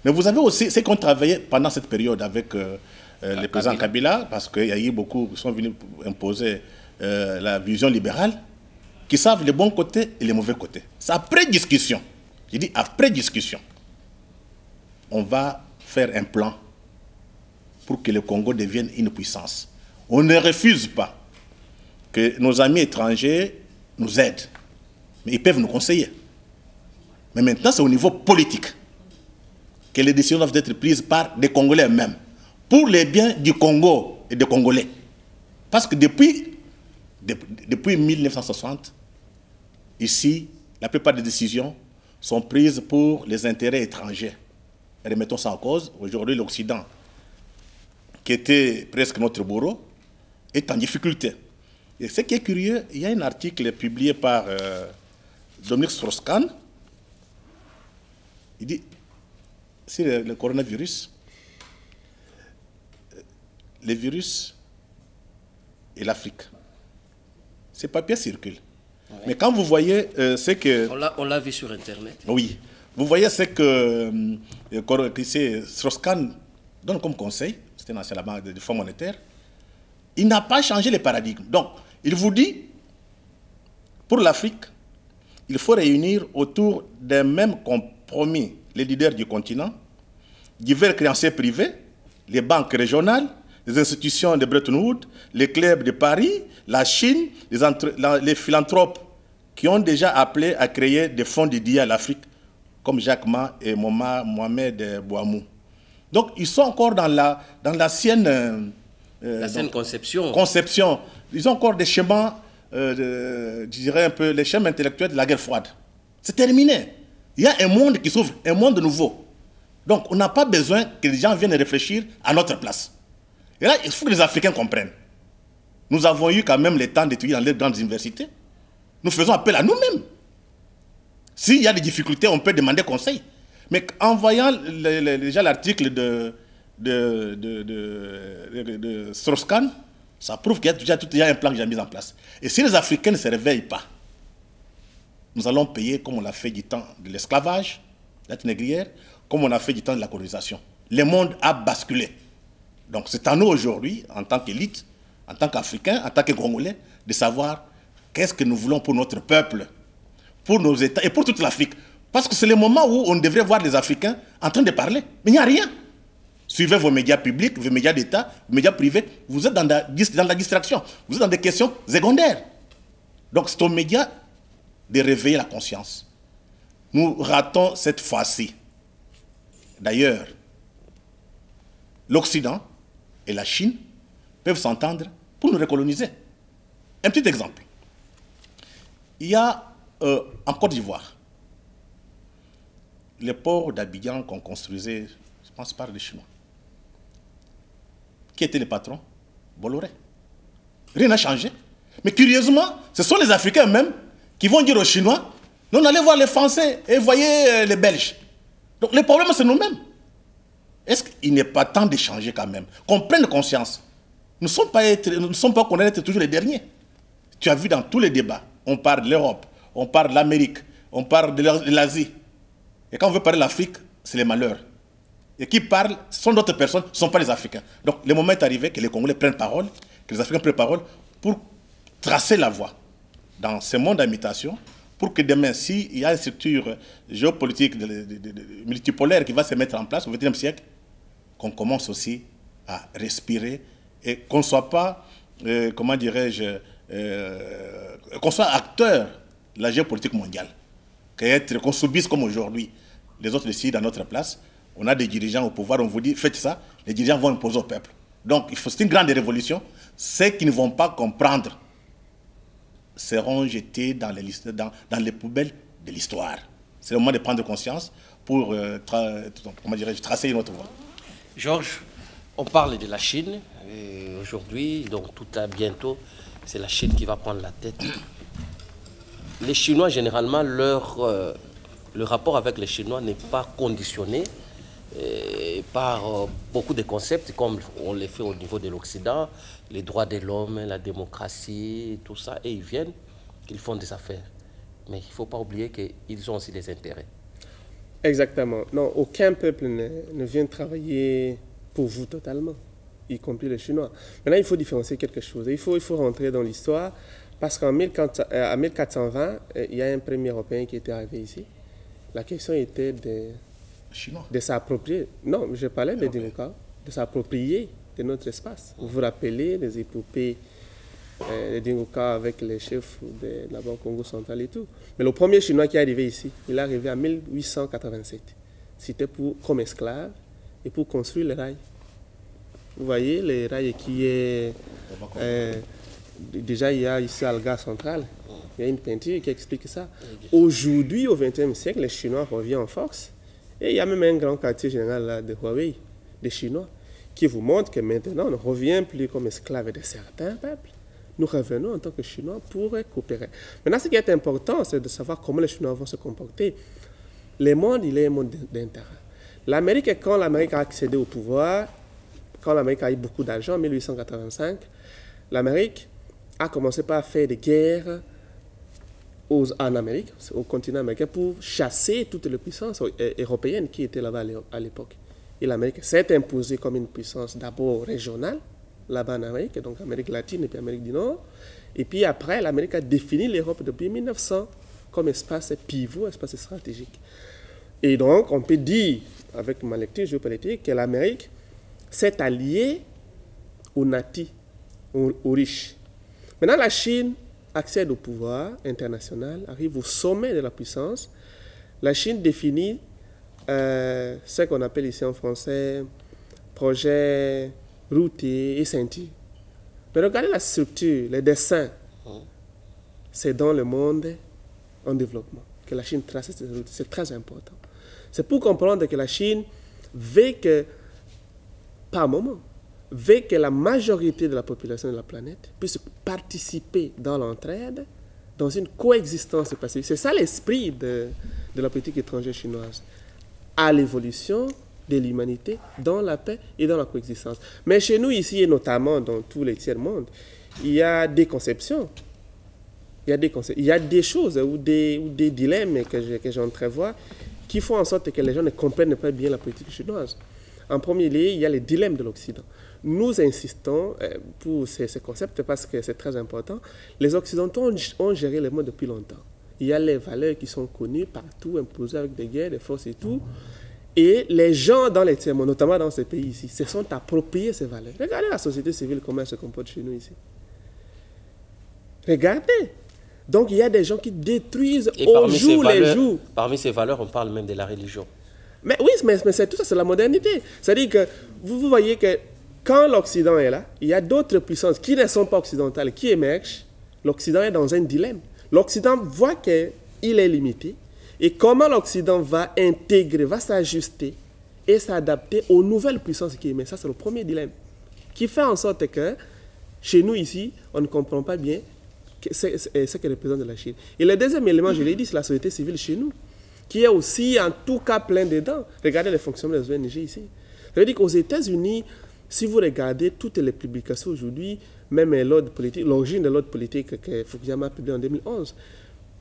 Mais vous avez aussi ceux qui ont travaillé pendant cette période avec le président Kabila, parce qu'il y a eu beaucoup qui sont venus imposer la vision libérale, qui savent les bons côtés et les mauvais côtés. C'est après discussion, je dis après discussion, on va faire un plan pour que le Congo devienne une puissance. On ne refuse pas que nos amis étrangers nous aident, mais ils peuvent nous conseiller. Mais maintenant, c'est au niveau politique que les décisions doivent être prises par des Congolais eux-mêmes, pour les biens du Congo et des Congolais. Parce que depuis 1960, ici, la plupart des décisions sont prises pour les intérêts étrangers. Et remettons ça en cause. Aujourd'hui, l'Occident, qui était presque notre bourreau, est en difficulté. Et ce qui est curieux, il y a un article publié par Dominique Strauss-Kahn. Il dit, c'est le coronavirus, le virus et l'Afrique. Ces papiers circulent. Ouais. Mais quand vous voyez ce que... On l'a vu sur Internet. Oui. Vous voyez ce que Strauss-Kahn donne comme conseil, c'était dans la banque du Fonds monétaire, il n'a pas changé les paradigmes. Donc, il vous dit, pour l'Afrique, il faut réunir autour d'un même compromis les leaders du continent, divers créanciers privés, les banques régionales, les institutions de Bretton Woods, les clubs de Paris, la Chine, les philanthropes qui ont déjà appelé à créer des fonds dédiés à l'Afrique, comme Jacques Ma et Mohamed Bouamou. Donc, ils sont encore dans l'ancienne La saine conception. Conception. Ils ont encore des schémas, je dirais un peu, les schémas intellectuels de la guerre froide. C'est terminé. Il y a un monde qui s'ouvre, un monde nouveau. Donc, on n'a pas besoin que les gens viennent réfléchir à notre place. Et là, il faut que les Africains comprennent. Nous avons eu quand même le temps d'étudier dans les grandes universités. Nous faisons appel à nous-mêmes. S'il y a des difficultés, on peut demander conseil. Mais en voyant déjà l'article de Strauss-Kahn, ça prouve qu'il y a un plan qui est mis en place. Et si les Africains ne se réveillent pas, nous allons payer comme on l'a fait du temps de l'esclavage, la traite négrière, comme on a fait du temps de la colonisation. Le monde a basculé. Donc c'est à nous aujourd'hui, en tant qu'élite, en tant qu'Africains, en tant que Congolais, de savoir qu'est-ce que nous voulons pour notre peuple, pour nos États et pour toute l'Afrique. Parce que c'est le moment où on devrait voir les Africains en train de parler. Mais il n'y a rien. Suivez vos médias publics, vos médias d'État, vos médias privés. Vous êtes dans la distraction. Vous êtes dans des questions secondaires. Donc c'est aux médias de réveiller la conscience. Nous ratons cette fois-ci. D'ailleurs, l'Occident et la Chine peuvent s'entendre pour nous recoloniser. Un petit exemple. Il y a en Côte d'Ivoire, les ports d'Abidjan qu'on construisait, je pense, par les Chinois. Qui étaient les patrons? Bolloré. Rien n'a changé. Mais curieusement, ce sont les Africains eux-mêmes qui vont dire aux Chinois, non, allez voir les Français et voyez les Belges. Donc le problème, c'est nous-mêmes. Est-ce qu'il n'est pas temps de changer quand même? Qu'on prenne conscience. Nous ne sommes pas condamnés d'être toujours les derniers. Tu as vu dans tous les débats, on parle de l'Europe, on parle de l'Amérique, on parle de l'Asie. Et quand on veut parler de l'Afrique, c'est les malheurs. Et qui parlent, ce sont d'autres personnes, ce ne sont pas les Africains. Donc le moment est arrivé que les Congolais prennent parole, que les Africains prennent parole pour tracer la voie dans ce monde d'imitation, pour que demain, s'il y a une structure géopolitique multipolaire qui va se mettre en place au XXe siècle, qu'on commence aussi à respirer et qu'on ne soit pas, comment dirais-je, qu'on soit acteur de la géopolitique mondiale. Qu'on subisse comme aujourd'hui. Les autres décident à notre place. On a des dirigeants au pouvoir, on vous dit, faites ça. Les dirigeants vont imposer au peuple. Donc, c'est une grande révolution. Ceux qui ne vont pas comprendre seront jetés dans les poubelles de l'histoire. C'est le moment de prendre conscience pour tracer une autre voie. Georges, on parle de la Chine. Aujourd'hui, donc tout à bientôt, c'est la Chine qui va prendre la tête. Les Chinois, généralement, le rapport avec les Chinois n'est pas conditionné par beaucoup de concepts, comme on les fait au niveau de l'Occident, les droits de l'homme, la démocratie, tout ça, et ils viennent, ils font des affaires. Mais il ne faut pas oublier qu'ils ont aussi des intérêts. Exactement. Non, aucun peuple ne vient travailler pour vous totalement, y compris les Chinois. Maintenant, il faut différencier quelque chose. Il faut rentrer dans l'histoire, parce qu'en 1420, il y a un premier Européen qui était arrivé ici. La question était de s'approprier. Non, je parlais des Dingoka, de s'approprier de notre espace. Vous vous rappelez des épopées des Dingoka avec les chefs de la Banque Congo centrale et tout. Mais le premier Chinois qui est arrivé ici, il est arrivé en 1887. C'était comme esclave et pour construire les rails. Vous voyez, les rails qui est... déjà, il y a ici à la gare centrale, il y a une peinture qui explique ça. Aujourd'hui, au XXe siècle, les Chinois reviennent en force. Et il y a même un grand quartier général là, de Huawei, des Chinois, qui vous montre que maintenant, on ne revient plus comme esclaves de certains peuples. Nous revenons en tant que Chinois pour coopérer. Maintenant, ce qui est important, c'est de savoir comment les Chinois vont se comporter. Le monde, il est un monde d'intérêt. L'Amérique, quand l'Amérique a accédé au pouvoir, quand l'Amérique a eu beaucoup d'argent en 1885, l'Amérique a commencé par faire des guerres en Amérique, au continent américain, pour chasser toutes les puissances européennes qui étaient là-bas à l'époque. Et l'Amérique s'est imposée comme une puissance d'abord régionale, là-bas en Amérique, donc Amérique latine et puis Amérique du Nord. Et puis après, l'Amérique a défini l'Europe depuis 1900 comme espace pivot, espace stratégique. Et donc, on peut dire, avec ma lecture géopolitique, que l'Amérique s'est alliée aux natifs, aux riches. Maintenant, la Chine accède au pouvoir international, arrive au sommet de la puissance. La Chine définit ce qu'on appelle ici en français projet routiers et ceintures. Mais regardez la structure, les dessins. C'est dans le monde en développement que la Chine trace cette route. C'est très important. C'est pour comprendre que la Chine veut que, par moment, veut que la majorité de la population de la planète puisse participer dans l'entraide, dans une coexistence pacifique. C'est ça l'esprit de la politique étrangère chinoise. À l'évolution de l'humanité dans la paix et dans la coexistence. Mais chez nous, ici, et notamment dans tous les tiers-mondes, il y a des conceptions. Il y a des choses ou des dilemmes que j'entrevois qui font en sorte que les gens ne comprennent pas bien la politique chinoise. En premier lieu, il y a les dilemmes de l'Occident. Nous insistons pour ces concepts parce que c'est très important. Les Occidentaux ont géré le monde depuis longtemps. Il y a les valeurs qui sont connues partout, imposées avec des guerres, des forces et tout. Et les gens dans les tiers-mondes, notamment dans ces pays ici, se sont appropriés ces valeurs. Regardez la société civile, comment elle se comporte chez nous ici. Regardez. Donc, il y a des gens qui détruisent au jour les jours. Parmi ces valeurs, on parle même de la religion. Mais oui, mais c'est tout ça, c'est la modernité. C'est-à-dire que vous voyez que quand l'Occident est là, il y a d'autres puissances qui ne sont pas occidentales qui émergent. L'Occident est dans un dilemme. L'Occident voit qu'il est limité. Et comment l'Occident va intégrer, va s'ajuster et s'adapter aux nouvelles puissances qui émergent. Ça, c'est le premier dilemme. Qui fait en sorte que, chez nous ici, on ne comprend pas bien ce que représente la Chine. Et le deuxième élément, je l'ai dit, c'est la société civile chez nous, qui est aussi en tout cas plein dedans. Regardez les fonctionnements des ONG ici. Ça veut dire qu'aux États-Unis, si vous regardez toutes les publications aujourd'hui, même l'ordre politique, l'origine de l'ordre politique que Fukuyama a publié en 2011,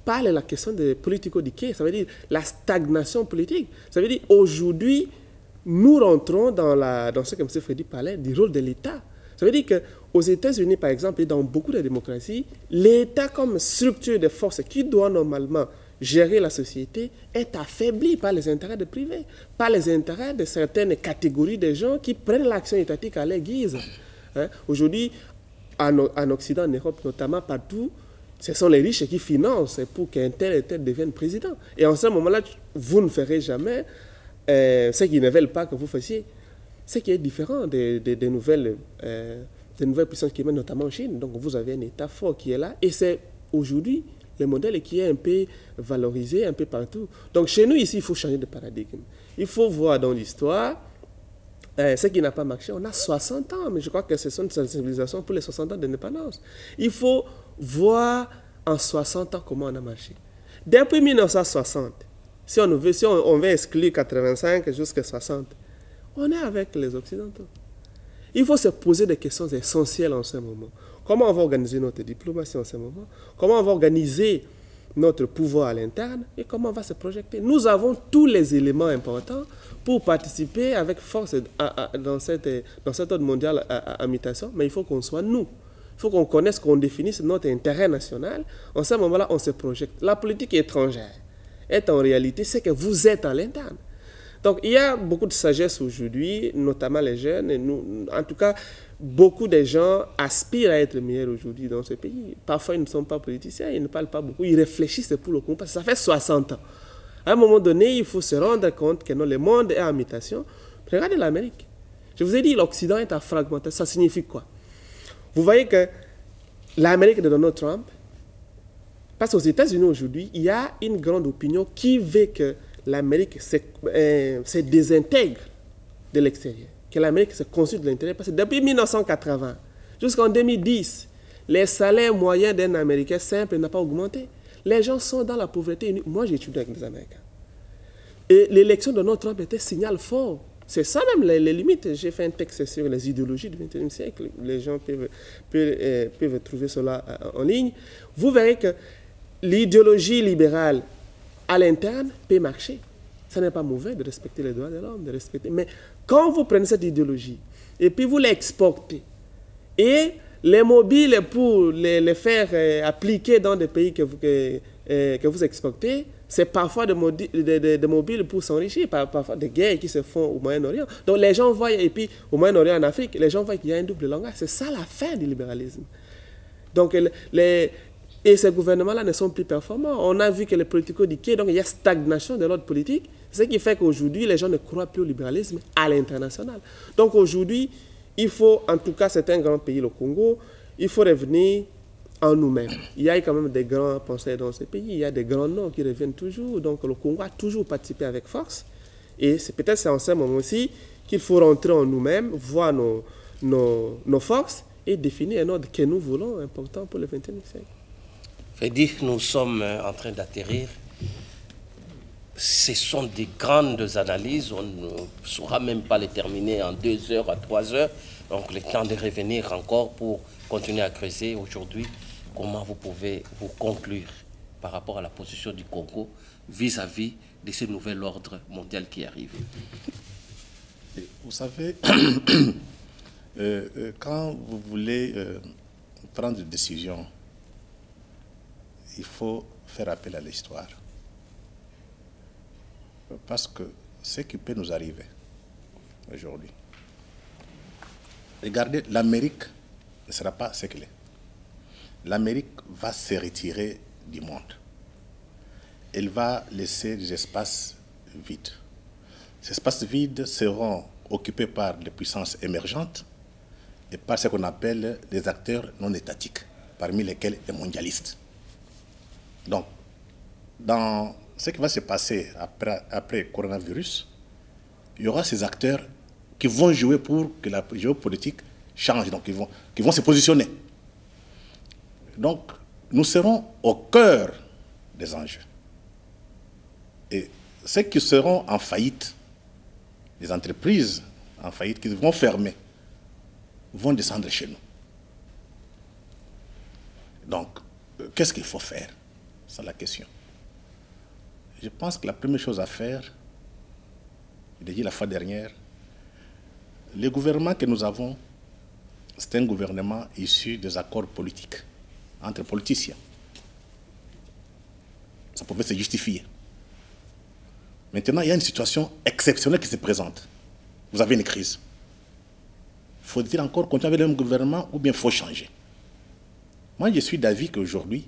parle de la question de politico-decay, ça veut dire la stagnation politique. Ça veut dire aujourd'hui, nous rentrons dans ce que M. Freddy parlait, du rôle de l'État. Ça veut dire qu'aux États-Unis, par exemple, et dans beaucoup de démocraties, l'État comme structure de force qui doit normalement gérer la société est affaibli par les intérêts de privés, par les intérêts de certaines catégories de gens qui prennent l'action étatique à leur guise. Aujourd'hui, en Occident, en Europe notamment, partout, ce sont les riches qui financent pour qu'un tel et tel devienne président. Et en ce moment-là, vous ne ferez jamais ce qu'ils ne veulent pas que vous fassiez. Ce qui est différent des nouvelles puissances qui mènent notamment en Chine. Donc vous avez un État fort qui est là. Et c'est aujourd'hui le modèle qui est un peu valorisé un peu partout. Donc chez nous, ici, il faut changer de paradigme. Il faut voir dans l'histoire ce qui n'a pas marché. On a 60 ans, mais je crois que ce sont une sensibilisation pour les 60 ans d'indépendance. Il faut voir en 60 ans comment on a marché. Depuis 1960, si on veut exclure 85 jusqu'à 60, on est avec les Occidentaux. Il faut se poser des questions essentielles en ce moment. Comment on va organiser notre diplomatie en ce moment? Comment on va organiser notre pouvoir à l'interne? Et comment on va se projeter? Nous avons tous les éléments importants pour participer avec force dans cet ordre mondial à mutation, mais il faut qu'on soit nous. Il faut qu'on connaisse, qu'on définisse notre intérêt national. En ce moment-là, on se projette. La politique étrangère est en réalité ce que vous êtes à l'interne. Donc, il y a beaucoup de sagesse aujourd'hui, notamment les jeunes. Et nous, en tout cas, beaucoup de gens aspirent à être meilleurs aujourd'hui dans ce pays. Parfois, ils ne sont pas politiciens, ils ne parlent pas beaucoup, ils réfléchissent pour le coup, parce que ça fait 60 ans. À un moment donné, il faut se rendre compte que le monde est en mutation. Regardez l'Amérique. Je vous ai dit, l'Occident est en fragmentation. Ça signifie quoi? Vous voyez que l'Amérique de Donald Trump, parce qu'aux États-Unis aujourd'hui, il y a une grande opinion qui veut que l'Amérique se désintègre de l'extérieur, que l'Amérique se construise de l'intérieur. Parce que depuis 1980 jusqu'en 2010, les salaires moyens d'un Américain simple n'ont pas augmenté. Les gens sont dans la pauvreté. Moi, j'ai étudié avec des Américains. Et l'élection de Donald Trump était un signal fort. C'est ça même les limites. J'ai fait un texte sur les idéologies du XXIe siècle. Les gens peuvent trouver cela en ligne. Vous verrez que l'idéologie libérale à l'interne peut marcher. Ce n'est pas mauvais de respecter les droits de l'homme, de respecter. Mais quand vous prenez cette idéologie et puis vous l'exportez et les mobiles pour les faire appliquer dans des pays que vous exportez, c'est parfois des mobiles pour s'enrichir, parfois des guerres qui se font au Moyen-Orient. Donc les gens voient, et puis au Moyen-Orient, en Afrique, les gens voient qu'il y a un double langage. C'est ça la fin du libéralisme. Donc et ces gouvernements-là ne sont plus performants. On a vu que les politico-decay, donc il y a stagnation de l'ordre politique, ce qui fait qu'aujourd'hui, les gens ne croient plus au libéralisme à l'international. Donc aujourd'hui, il faut, en tout cas, c'est un grand pays, le Congo, il faut revenir en nous-mêmes. Il y a quand même des grands penseurs dans ce pays, il y a des grands noms qui reviennent toujours, donc le Congo a toujours participé avec force. Et c'est peut-être en ce moment aussi qu'il faut rentrer en nous-mêmes, voir nos forces et définir un ordre que nous voulons important pour le XXIe siècle. Freddy, nous sommes en train d'atterrir. Ce sont des grandes analyses, on ne saura même pas les terminer en 2 heures à 3 heures. Donc le temps de revenir encore pour continuer à creuser aujourd'hui. Comment vous pouvez vous conclure par rapport à la position du Congo vis-à-vis de ce nouvel ordre mondial qui arrive? Vous savez, quand vous voulez prendre une décision, il faut faire appel à l'histoire. Parce que ce qui peut nous arriver aujourd'hui, regardez, l'Amérique ne sera pas ce qu'elle est. L'Amérique va se retirer du monde. Elle va laisser des espaces vides. Ces espaces vides seront occupés par les puissances émergentes et par ce qu'on appelle les acteurs non étatiques, parmi lesquels les mondialistes. Donc, dans ce qui va se passer après le coronavirus, il y aura ces acteurs qui vont jouer pour que la géopolitique change, donc qui vont se positionner. Donc, nous serons au cœur des enjeux. Et ceux qui seront en faillite, les entreprises en faillite qui vont fermer, vont descendre chez nous. Donc, qu'est-ce qu'il faut faire? C'est la question. Je pense que la première chose à faire, je l'ai dit la fois dernière, le gouvernement que nous avons, c'est un gouvernement issu des accords politiques entre politiciens. Ça pouvait se justifier. Maintenant, il y a une situation exceptionnelle qui se présente. Vous avez une crise. Faut-il encore continuer avec le même gouvernement ou bien il faut changer? Moi, je suis d'avis qu'aujourd'hui,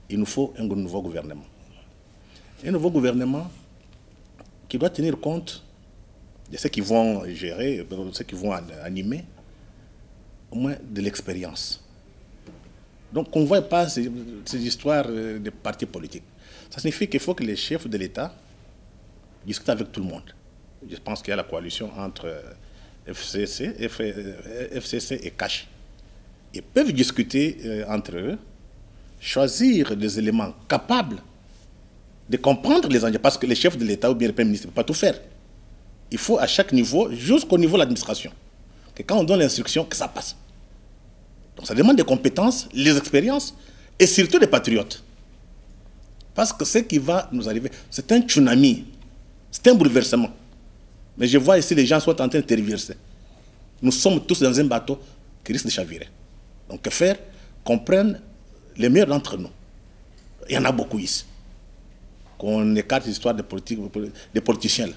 il nous faut un nouveau gouvernement. Un nouveau gouvernement qui doit tenir compte de ceux qui vont gérer, de ceux qui vont animer, au moins de l'expérience. Donc, on ne voit pas ces histoires de partis politiques. Ça signifie qu'il faut que les chefs de l'État discutent avec tout le monde. Je pense qu'il y a la coalition entre FCC et CACH. Ils peuvent discuter entre eux, choisir des éléments capables de comprendre les enjeux, parce que les chefs de l'État ou bien le Premier ministre ne peuvent pas tout faire. Il faut à chaque niveau, jusqu'au niveau de l'administration, que quand on donne l'instruction, que ça passe. Donc ça demande des compétences, les expériences, et surtout des patriotes. Parce que ce qui va nous arriver, c'est un tsunami, c'est un bouleversement. Mais je vois ici les gens sont en train de tergiverser. Nous sommes tous dans un bateau qui risque de chavirer. Donc que faire? Qu'on prenne les meilleurs d'entre nous. Il y en a beaucoup ici. Qu'on écarte l'histoire des politiciens,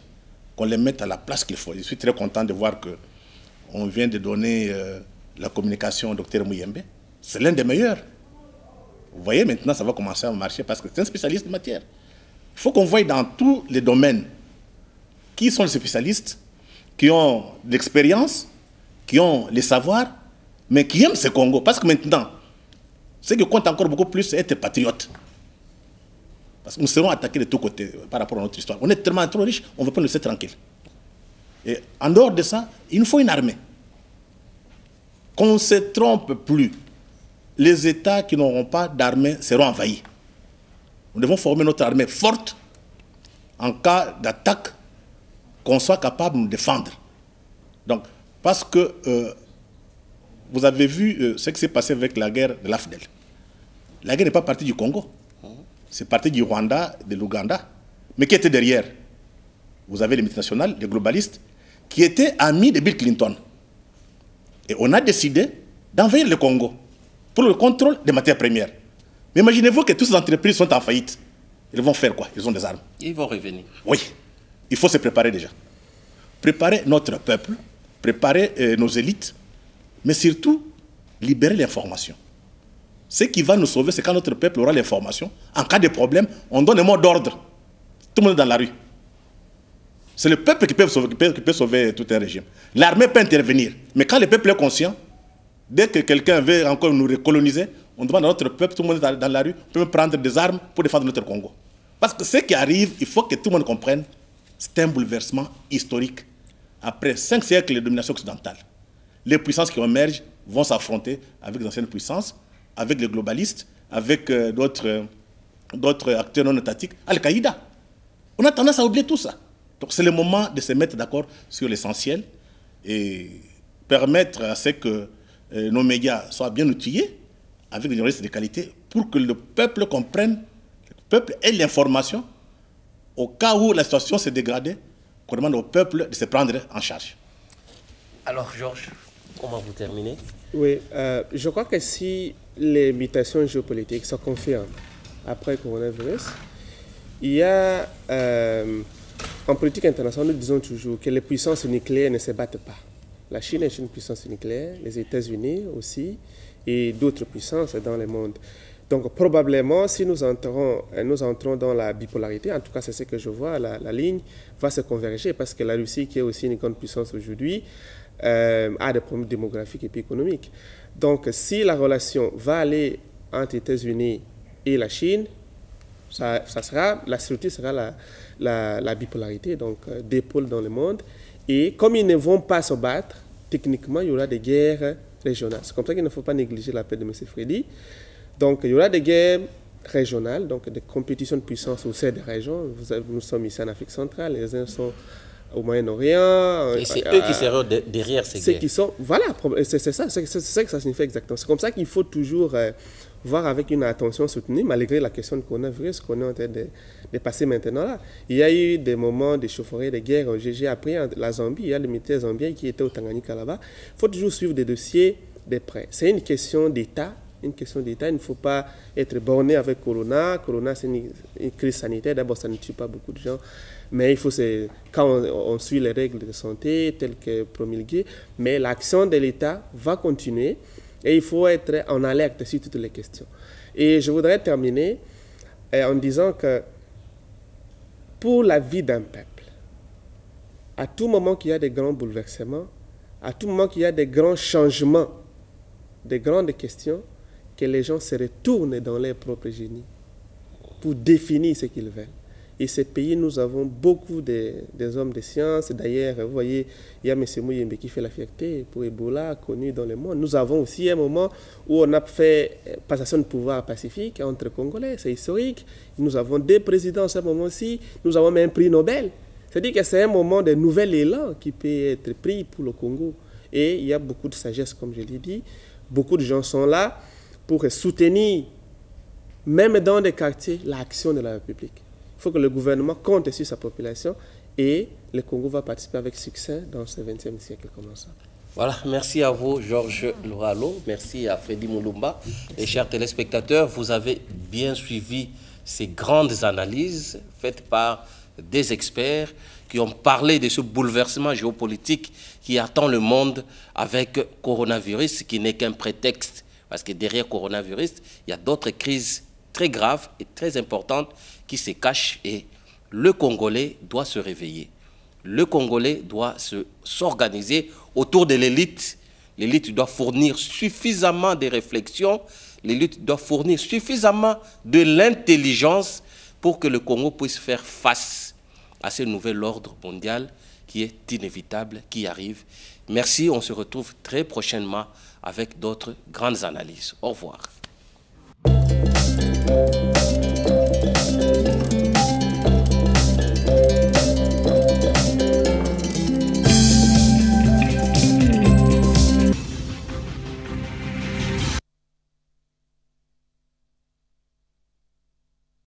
qu'on les mette à la place qu'il faut. Je suis très content de voir qu'on vient de donner la communication au Dr Muyembe. C'est l'un des meilleurs. Vous voyez, maintenant, ça va commencer à marcher parce que c'est un spécialiste de matière. Il faut qu'on voie dans tous les domaines qui sont les spécialistes, qui ont l'expérience, qui ont les savoirs, mais qui aiment ce Congo. Parce que maintenant, ce qui compte encore beaucoup plus, c'est être patriote. Parce que nous serons attaqués de tous côtés par rapport à notre histoire. On est tellement trop riches, on ne veut pas nous laisser tranquilles. Et en dehors de ça, il nous faut une armée. Qu'on ne se trompe plus. Les États qui n'auront pas d'armée seront envahis. Nous devons former notre armée forte en cas d'attaque, qu'on soit capable de nous défendre. Donc, parce que vous avez vu ce qui s'est passé avec la guerre de l'AFDEL. La guerre n'est pas partie du Congo. C'est parti du Rwanda, de l'Ouganda. Mais qui était derrière? Vous avez les multinationales, les globalistes, qui étaient amis de Bill Clinton. Et on a décidé d'envahir le Congo pour le contrôle des matières premières. Mais imaginez-vous que toutes ces entreprises sont en faillite. Ils vont faire quoi? Ils ont des armes. Ils vont revenir. Oui. Il faut se préparer déjà. Préparer notre peuple, préparer nos élites, mais surtout libérer l'information. Ce qui va nous sauver, c'est quand notre peuple aura l'information. En cas de problème, on donne un mot d'ordre. Tout le monde est dans la rue. C'est le peuple qui peut sauver tout un régime. L'armée peut intervenir. Mais quand le peuple est conscient, dès que quelqu'un veut encore nous recoloniser, on demande à notre peuple, tout le monde est dans la rue, peut prendre des armes pour défendre notre Congo. Parce que ce qui arrive, il faut que tout le monde comprenne, c'est un bouleversement historique. Après 5 siècles de domination occidentale, les puissances qui émergent vont s'affronter avec les anciennes puissances, avec les globalistes, avec d'autres acteurs non étatiques, Al-Qaïda. On a tendance à oublier tout ça. Donc c'est le moment de se mettre d'accord sur l'essentiel et permettre à ce que nos médias soient bien outillés avec des journalistes de qualité pour que le peuple comprenne, le peuple ait l'information au cas où la situation s'est dégradée, qu'on demande au peuple de se prendre en charge. Alors Georges, comment vous terminez? Oui, je crois que si les mutations géopolitiques se confirment après le coronavirus, il y a, en politique internationale, nous disons toujours que les puissances nucléaires ne se battent pas. La Chine est une puissance nucléaire, les États-Unis aussi, et d'autres puissances dans le monde. Donc probablement, si nous entrons dans la bipolarité, en tout cas c'est ce que je vois, la ligne va se converger parce que la Russie, qui est aussi une grande puissance aujourd'hui, a des problèmes démographiques et puis économiques. Donc si la relation va aller entre les États-Unis et la Chine, la structure sera la bipolarité, donc des pôles dans le monde. Et comme ils ne vont pas se battre, techniquement, il y aura des guerres régionales. C'est comme ça qu'il ne faut pas négliger l'appel de M. Freddy. Donc, il y aura des guerres régionales, donc des compétitions de puissance au sein des régions. Nous sommes ici en Afrique centrale, les uns sont au Moyen-Orient. Et c'est eux qui seront derrière ces guerres. Qui sont, voilà, c'est ça que ça signifie exactement. C'est comme ça qu'il faut toujours voir avec une attention soutenue, malgré la question du coronavirus qu'on est en train de passer maintenant là. Il y a eu des moments de chaufferie, de guerre. J'ai appris la Zambie, il y a le militaire zambien qui était au Tanganyika là-bas. Il faut toujours suivre des dossiers de près. C'est une question d'État. Il ne faut pas être borné avec Corona. Corona, c'est une crise sanitaire. D'abord, ça ne tue pas beaucoup de gens. Mais il faut, quand on suit les règles de santé telles que promulguées, mais l'action de l'État va continuer et il faut être en alerte sur toutes les questions. Et je voudrais terminer en disant que pour la vie d'un peuple, à tout moment qu'il y a des grands bouleversements, à tout moment qu'il y a des grands changements, des grandes questions, que les gens se retournent dans leur propre génie pour définir ce qu'ils veulent. Et ces pays, nous avons beaucoup des hommes de science. D'ailleurs, vous voyez, il y a M. Mouyembe qui fait la fierté pour Ebola, connu dans le monde. Nous avons aussi un moment où on a fait passation de pouvoir pacifique entre Congolais. C'est historique. Nous avons 2 présidents à ce moment-ci. Nous avons même un prix Nobel. C'est-à-dire que c'est un moment de nouvel élan qui peut être pris pour le Congo. Et il y a beaucoup de sagesse, comme je l'ai dit. Beaucoup de gens sont là pour soutenir, même dans des quartiers, l'action de la République. Il faut que le gouvernement compte sur sa population et le Congo va participer avec succès dans ce 20e siècle comme ça. Voilà, merci à vous, Georges Loralo. Merci à Freddy Mulumba. Et chers téléspectateurs, vous avez bien suivi ces grandes analyses faites par des experts qui ont parlé de ce bouleversement géopolitique qui attend le monde avec coronavirus, qui n'est qu'un prétexte. Parce que derrière coronavirus, il y a d'autres crises très graves et très importantes qui se cachent et le Congolais doit se réveiller. Le Congolais doit s'organiser autour de l'élite. L'élite doit fournir suffisamment de réflexion, l'élite doit fournir suffisamment de l'intelligence pour que le Congo puisse faire face à ce nouvel ordre mondial qui est inévitable, qui arrive. Merci, on se retrouve très prochainement avec d'autres grandes analyses. Au revoir.